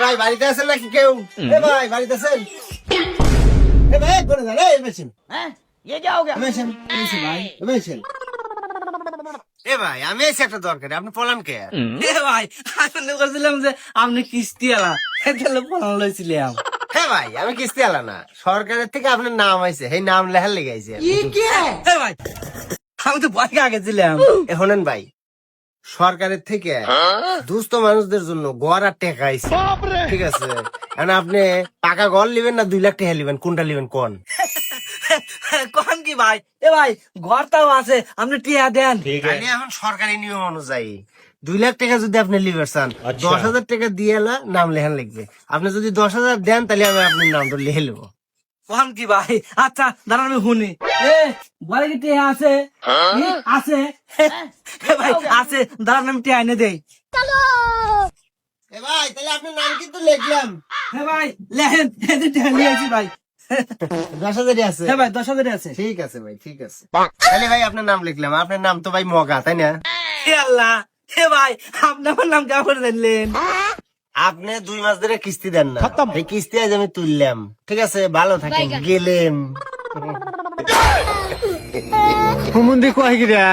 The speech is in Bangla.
ভাই বাড়িতে আছেন নাকি কেউ? ভাই বাড়িতে আছেন? ভাই করে যান, মেশিন ये क्या हो गया? মেশিন ভাই মেশিন। ভাই আমি এসে একটা দরকার, আপনি পলান কে? ভাই আমি করছিলাম যে আপনি কিস্তি আলা তাহলে পড়ানো লইছিলাম। ভাই আমি কিস্তি আলা না, সরকারের থেকে আপনার নাম আইছে, এই নাম লেখার লেগাইছে। ভাই আমি তো ভয় আগে ছিলাম। শোনেন ভাই, সরকারের থেকে দুস্থ মানুষদের জন্য গড় আর টেকা আইছে, ঠিক আছে? এখন আপনি পাকা ঘর লিবেন না 2 লাখ টাকা লিবেন, কোনটা লিবেন কোন? কোন কি ভাই? ভাই ঘরটাও আছে, আপনি টিয়া দেন। তাহলে এখন সরকারি নিয়ম অনুযায়ী 2 লাখ টাকা যদি আপনি লিবার চান, 10,000 টাকা দিয়ে এলা নাম লেখান লিখবে। আপনি যদি 10,000 দেন তাহলে আমি আপনার নামটা লিখে নেবো। কোন কি ভাই? আচ্ছা দাঁড়ান আমি শুনি। ঘরে কি টিয়া আছে? আছে ভাই আছে, দাঁড়ান আমি টিয়া এনে দেই। ভাই তাহলে আপনার নাম কিন্তু লিখলাম। ভাই লেহেন টিয়া নিয়ে আসি ভাই। 10,000 আছে? ভাই 10,000 আছে। ঠিক আছে ভাই, ঠিক আছে। তাহলে ভাই আপনার নাম লিখলাম। আপনার নাম তো ভাই মগা, তাই না? আল্লাহ ভাই আপনি আমার নাম কেমন জানলেন? আপনি 2 মাস ধরে কিস্তি দেন না, এই কিস্তি আজ আমি তুললাম, ঠিক আছে? ভালো থাকেন, গেলেম। হুমুন্দি কয় গিরা